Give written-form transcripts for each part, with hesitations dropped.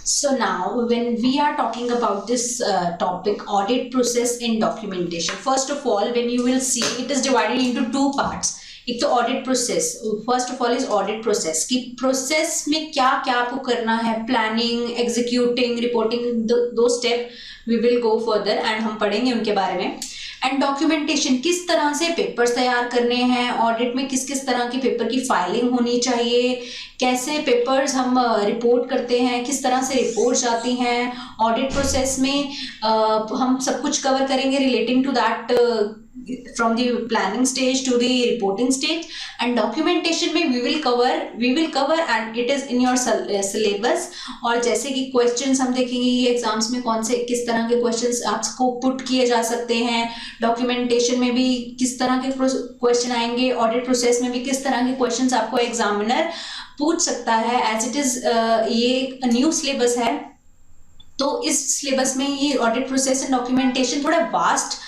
So now, when we are talking about this topic, audit process in documentation, first of all, when you will see, it is divided into two parts. एक तो audit process, first of all is audit process कि process में क्या क्या आपको करना है, planning, executing, reporting, दो step we will go further and हम पढ़ेंगे उनके बारे में। एंड डॉक्यूमेंटेशन, किस तरह से पेपर्स तैयार करने हैं, ऑडिट में किस किस तरह की पेपर की फाइलिंग होनी चाहिए, कैसे पेपर्स हम रिपोर्ट करते हैं, किस तरह से रिपोर्ट जाती हैं ऑडिट प्रोसेस में, हम सब कुछ कवर करेंगे relating to that from the planning stage to the reporting stage. And documentation में we will cover and it is in your syllabus। और जैसे कि questions हम देखेंगे ये एग्जाम्स में कौन से किस तरह के questions आपको पुट किए जा सकते हैं, डॉक्यूमेंटेशन में भी किस तरह के क्वेश्चन आएंगे, ऑडिट प्रोसेस में भी किस तरह के क्वेश्चंस आपको एग्जामिनर पूछ सकता है। एज इट इज ये न्यू सिलेबस है, तो इस सिलेबस में ये ऑडिट प्रोसेस एंड डॉक्यूमेंटेशन थोड़ा वास्ट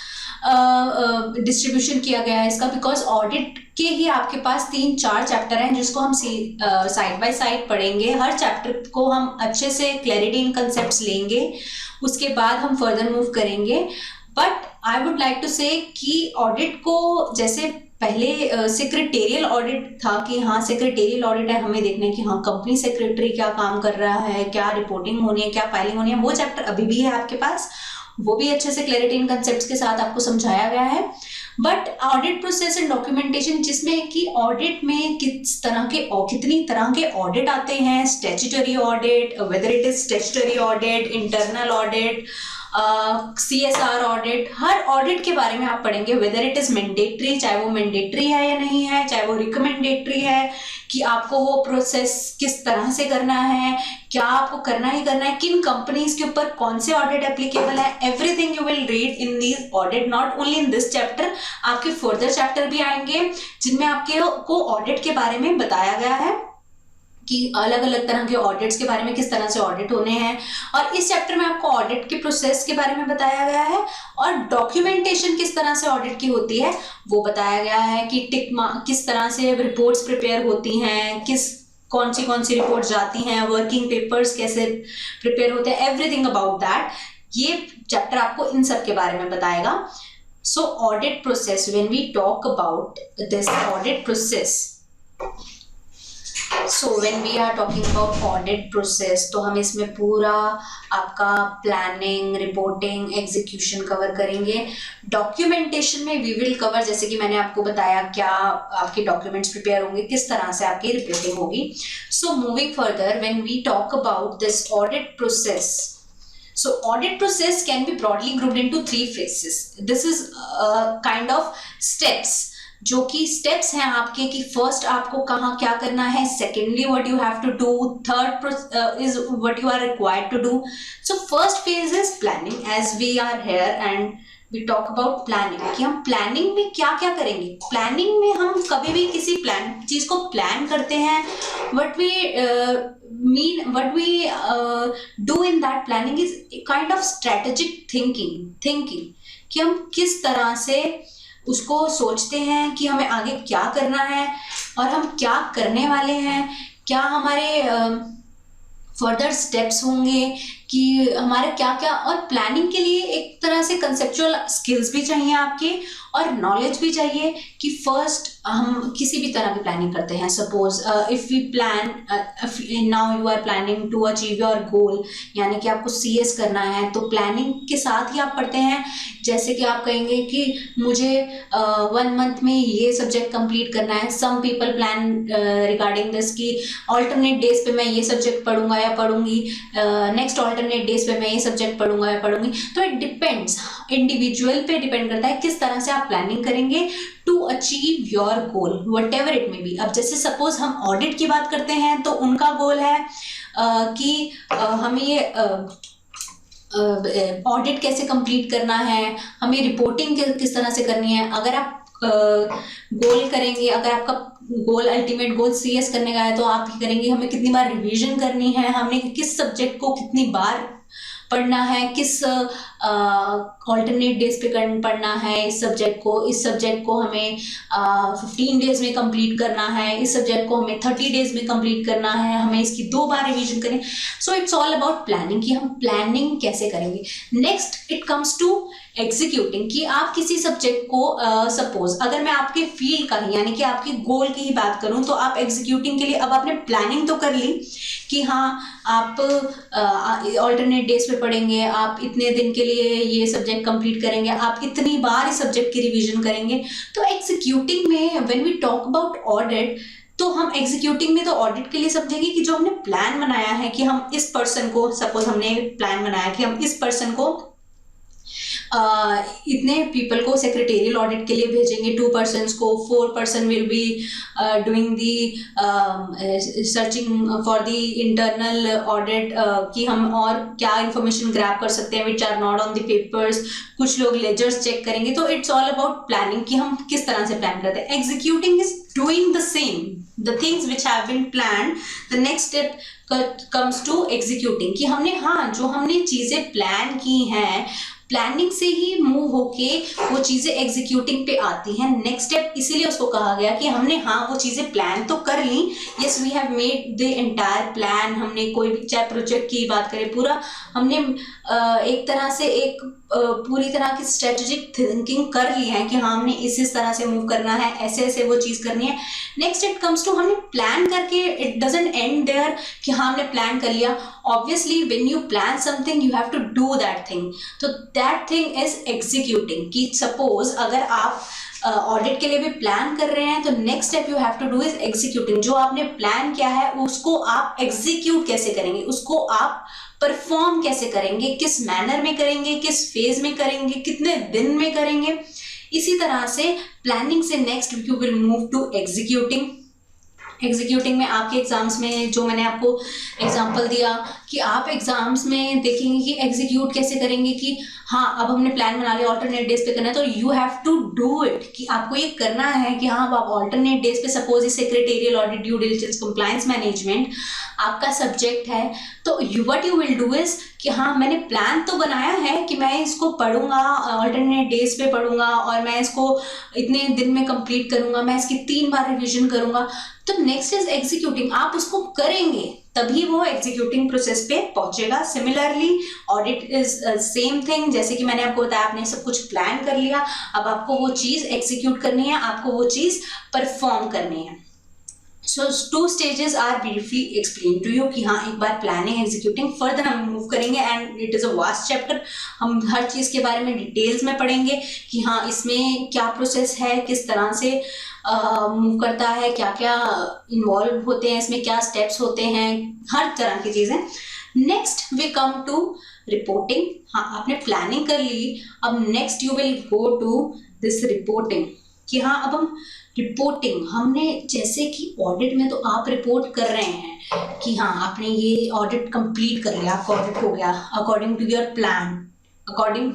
डिस्ट्रीब्यूशन किया गया है इसका, बिकॉज ऑडिट के ही आपके पास 3-4 चैप्टर हैं जिसको हम साइड बाय साइड पढ़ेंगे। हर चैप्टर को हम अच्छे से क्लैरिटी इन कंसेप्ट्स लेंगे, उसके बाद हम फर्दर मूव करेंगे। But I would like to say कि ऑडिट को जैसे पहले सेक्रेटेरियल ऑडिट था कि हाँ सेक्रेटेरियल ऑडिट है, हमें देखना है कि हाँ कंपनी सेक्रेटरी क्या काम कर रहा है, क्या रिपोर्टिंग होनी है, क्या फाइलिंग होनी है, वो चैप्टर अभी भी है आपके पास, वो भी अच्छे से क्लैरिटी इन कंसेप्ट्स के साथ आपको समझाया गया है। But audit process and documentation जिसमें कि ऑडिट में किस तरह के कितनी तरह के ऑडिट आते हैं, statutory audit, whether it is statutory audit, internal audit, CSR audit, her audit के बारे में आप पढ़ेंगे। वेदर इट इज मैंडेटरी, चाहे वो मैंडेटरी है या नहीं है, चाहे वो रिकमेंडेटरी है, कि आपको वो प्रोसेस किस तरह से करना है, क्या आपको करना ही करना है, किन कंपनीज के ऊपर कौन से ऑडिट एप्लीकेबल है, everything you will read in this audit, not only in this chapter. आपके फर्दर चैप्टर भी आएंगे जिनमें आपके को ऑडिट के बारे में बताया गया है कि अलग अलग तरह के ऑडिट्स के बारे में किस तरह से ऑडिट होने हैं। और इस चैप्टर में आपको ऑडिट के प्रोसेस के बारे में बताया गया है और डॉक्यूमेंटेशन किस तरह से ऑडिट की होती है वो बताया गया है कि किस तरह से रिपोर्ट्स प्रिपेयर होती हैं, कौन सी रिपोर्ट जाती हैं, वर्किंग पेपर्स कैसे प्रिपेयर होते हैं, एवरीथिंग अबाउट दैट ये चैप्टर आपको इन सब के बारे में बताएगा। So audit process, when we talk about this audit process, so when we are talking about audit process तो हम इसमें पूरा आपका प्लानिंग, रिपोर्टिंग, एग्जीक्यूशन कवर करेंगे। डॉक्यूमेंटेशन में वी विल कवर, जैसे कि मैंने आपको बताया क्या आपके डॉक्यूमेंट्स प्रिपेयर होंगे, किस तरह से आपकी रिपोर्टिंग होगी। So moving further, when we talk about this audit process, so audit process can be broadly grouped into 3 phases. This is kind of steps, जो कि स्टेप्स हैं आपके कि फर्स्ट आपको कहाँ क्या करना है, secondly what you have to do, third is what you are required to do. So first phase is planning, as we are here and we talk about planning कि हम प्लानिंग में क्या क्या करेंगे। प्लानिंग में हम कभी भी किसी चीज को प्लान करते हैं, what we do in that planning is kind of strategic thinking कि हम किस तरह से उसको सोचते हैं कि हमें आगे क्या करना है और हम क्या करने वाले हैं, क्या हमारे फर्दर स्टेप्स होंगे, कि हमारे क्या क्या। और प्लानिंग के लिए एक तरह से कंसेप्चुअल स्किल्स भी चाहिए आपके और नॉलेज भी चाहिए कि फर्स्ट हम किसी भी तरह की प्लानिंग करते हैं। Suppose if we plan, now you are planning to achieve your goal, यानी कि आपको CS करना है, तो प्लानिंग के साथ ही आप पढ़ते हैं। जैसे कि आप कहेंगे कि मुझे 1 मंथ में ये सब्जेक्ट कंप्लीट करना है, some people plan regarding this कि ऑल्टरनेट डेज पे मैं ये सब्जेक्ट पढ़ूंगा या पढ़ूंगी, नेक्स्ट ऑल्टरनेट डेज पे मैं ये सब्जेक्ट पढ़ूंगा या पढ़ूंगी। तो इट डिपेंड्स, इंडिविजुअल पे डिपेंड करता है किस तरह से आप प्लानिंग करेंगे to achieve your goal, whatever it may be. अब जैसे सपोज हम ऑडिट की बात करते हैं तो उनका गोल है कि हमें ये ऑडिट कैसे कंप्लीट करना है, हमें रिपोर्टिंग किस तरह से करनी है। अगर आप गोल करेंगे, अगर आपका गोल अल्टीमेट गोल CS करने का है तो आप ही करेंगे हमें कितनी बार रिवीजन करनी है, हमने किस सब्जेक्ट को कितनी बार पढ़ना है, किस ऑल्टरनेट डेज पे पढ़ना है इस सब्जेक्ट को हमें 15 डेज में कंप्लीट करना है, इस सब्जेक्ट को हमें 30 डेज में कंप्लीट करना है, हमें इसकी 2 बार रिवीजन करें। So it's all about planning कि हम प्लानिंग कैसे करेंगे। Next it comes to executing कि आप किसी सब्जेक्ट को सपोज अगर मैं आपके फील्ड का ही यानी कि आपके गोल की ही बात करूं तो आप एग्जीक्यूटिंग के लिए अब आपने प्लानिंग तो कर ली कि हाँ आप ऑल्टरनेट डेज पे पढ़ेंगे, आप इतने दिन के लिए ये सब्जेक्ट कंप्लीट करेंगे, आप इतनी बार इस सब्जेक्ट की रिवीजन करेंगे। तो एग्जीक्यूटिंग में when we talk about audit तो हम एग्जीक्यूटिंग में तो ऑडिट के लिए समझेंगे कि जो हमने प्लान बनाया है कि हम इस पर्सन को सपोज हमने प्लान बनाया कि हम इस पर्सन को इतने पीपल को सेक्रेटेरियल ऑडिट के लिए भेजेंगे, 2 पर्सन को, 4 person will be doing the searching for the internal audit कि हम और क्या इंफॉर्मेशन ग्रैब कर सकते हैं which are not on the papers, कुछ लोग लेजर्स चेक करेंगे। तो इट्स ऑल अबाउट प्लानिंग कि हम किस तरह से प्लान करते हैं। Executing is doing the same the things which have been planned, the next step comes to executing कि हमने जो हमने चीजें प्लान की हैं प्लानिंग से ही मूव होके वो चीजें एग्जीक्यूटिंग पे आती हैं। नेक्स्ट स्टेप इसीलिए उसको कहा गया कि हमने वो चीजें प्लान तो कर ली, yes we have made the entire plan, हमने कोई भी चाहे प्रोजेक्ट की बात करें पूरा हमने एक तरह से एक पूरी तरह की स्ट्रेटेजिक थिंकिंग कर ली है कि हमने इस तरह से मूव करना है, ऐसे ऐसे वो चीज करनी है। नेक्स्ट इट कम्स टू हमने प्लान करके इट डजंट एंड देयर कि हमने प्लान कर लिया। Obviously when you plan something you have to do that thing, तो दैट थिंग इज एग्जीक्यूटिंग। कि सपोज अगर आप ऑडिट के लिए भी प्लान कर रहे हैं तो next step you have to do is executing. जो आपने प्लान किया है उसको आप एग्जीक्यूट कैसे करेंगे, उसको आप परफॉर्म कैसे करेंगे, किस मैनर में करेंगे, किस फेज में करेंगे, कितने दिन में करेंगे। इसी तरह से प्लानिंग से next you will move to executing. Executing में आपके एग्जाम्स में जो मैंने आपको एग्जांपल दिया कि आप एग्जाम्स में देखेंगे कि एग्जीक्यूट कैसे करेंगे कि अब हमने प्लान बना लिया ऑल्टरनेट डेज पे करना है तो you have to do it कि आपको ये करना है कि अब आप ऑल्टरनेट डेज पे सपोज ये secretarial audit, due diligence, compliance management आपका सब्जेक्ट है तो what you will do is कि मैंने प्लान तो बनाया है कि मैं इसको पढ़ूंगा, ऑल्टरनेट डेज पे पढ़ूंगा और मैं इसको इतने दिन में कंप्लीट करूंगा, मैं इसकी 3 बार रिवीजन करूंगा। तो नेक्स्ट इज एग्जीक्यूटिंग, आप उसको करेंगे तभी वो एग्जीक्यूटिंग प्रोसेस पे पहुंचेगा। Similarly audit is same thing, जैसे कि मैंने आपको बताया आपने सब कुछ प्लान कर लिया, अब आपको वो चीज एग्जीक्यूट करनी है, आपको वो चीज परफॉर्म करनी है। So 2 stages are briefly explain to you कि एक बार प्लानिंग एग्जीक्यूटिंग, फर्दर हम मूव करेंगे and it is a vast chapter. हम हर चीज के बारे में डिटेल्स में पढ़ेंगे कि इसमें क्या प्रोसेस है, किस तरह से मूव करता है, क्या क्या इन्वॉल्व होते हैं इसमें, क्या स्टेप्स होते हैं, हर तरह की चीजें। Next we come to reporting. आपने प्लानिंग कर ली, अब next you will go to this reporting कि अब हम रिपोर्टिंग हमने जैसे कि ऑडिट में तो आप रिपोर्ट कर रहे हैं कि आपने ये ऑडिट कंप्लीट कर लिया, आपका ऑडिट हो गया according to your plan, according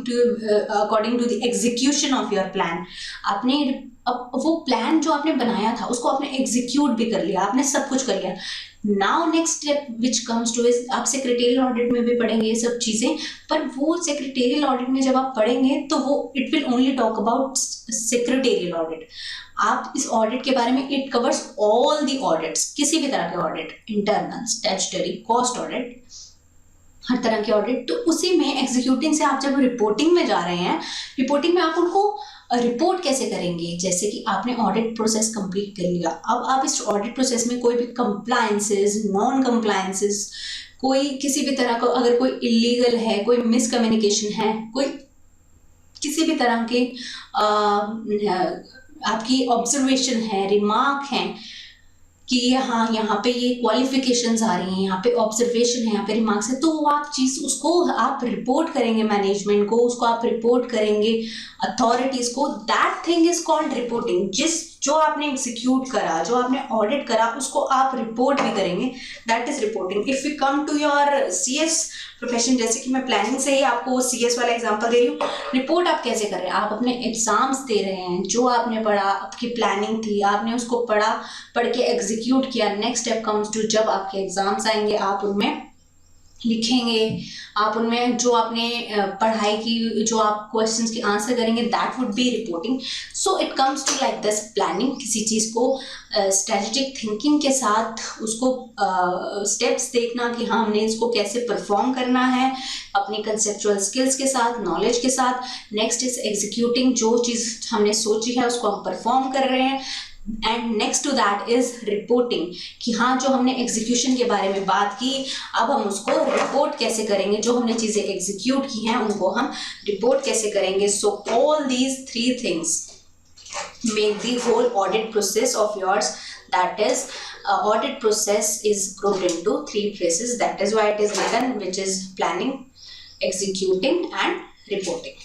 to the execution of your plan. आपने अब वो प्लान जो आपने बनाया था उसको आपने एग्जीक्यूट भी कर लिया, आपने सब कुछ कर लिया। Now next step which comes two is आप सेक्रेटेरियल ऑडिट में भी पढ़ेंगे ये सब चीजें, पर वो सेक्रेटेरियल ऑडिट में जब आप पढ़ेंगे तो वो it will only talk about secretarial audit. आप इस ऑडिट के बारे में it covers all the audits, किसी भी तरह के audit, internal, statutory, cost audit, हर तरह के ऑडिट। तो उसी में एग्जीक्यूटिंग से आप जब रिपोर्टिंग में जा रहे हैं, रिपोर्टिंग में आप उनको रिपोर्ट कैसे करेंगे। जैसे कि आपने ऑडिट प्रोसेस कंप्लीट कर लिया, अब आप इस ऑडिट प्रोसेस में कोई भी कंप्लायंसेस, नॉन कंप्लायंसेस, कोई किसी भी तरह का अगर कोई इलीगल है, कोई मिसकम्युनिकेशन है, कोई किसी भी तरह के आपकी ऑब्जर्वेशन है, रिमार्क है कि यहाँ पे ये क्वालिफिकेशंस आ रही हैं, यहाँ पे ऑब्जर्वेशन है, यहाँ पे रिमार्क्स है, तो वो आप चीज उसको आप रिपोर्ट करेंगे मैनेजमेंट को, उसको आप रिपोर्ट करेंगे अथॉरिटीज को। That thing is called reporting. जो आपने एग्जीक्यूट करा, जो आपने ऑडिट करा, उसको आप रिपोर्ट भी करेंगे, that is reporting. If you come to your CS profession, जैसे कि मैं प्लानिंग से ही आपको CS वाला एग्जांपल दे रही हूँ, रिपोर्ट आप कैसे कर रहे हैं, आप अपने एग्जाम्स दे रहे हैं, जो आपने पढ़ा, आपकी प्लानिंग थी, आपने उसको पढ़ा, पढ़ के एग्जीक्यूट किया। नेक्स्ट स्टेप कम्स टू जब आपके एग्जाम्स आएंगे आप उनमें लिखेंगे, आप उनमें जो आपने पढ़ाई की, जो आप क्वेश्चंस के आंसर करेंगे, that would be reporting. So it comes to like this planning, किसी चीज को स्ट्रेटेजिक थिंकिंग के साथ उसको स्टेप्स देखना कि हाँ हमने इसको कैसे परफॉर्म करना है अपनी कंसेप्चुअल स्किल्स के साथ, नॉलेज के साथ. नेक्स्ट इज एग्जीक्यूटिंग, जो चीज हमने सोची है उसको हम परफॉर्म कर रहे हैं. And next to that is reporting, कि हाँ जो हमने एग्जीक्यूशन के बारे में बात की, अब हम उसको रिपोर्ट कैसे करेंगे, जो हमने चीजें एग्जीक्यूट की हैं उनको हम रिपोर्ट कैसे करेंगे. So all these 3 things make the whole audit process of yours. That is, audit process is grouped into 3 phases. That is why it is written, which is planning, executing and reporting.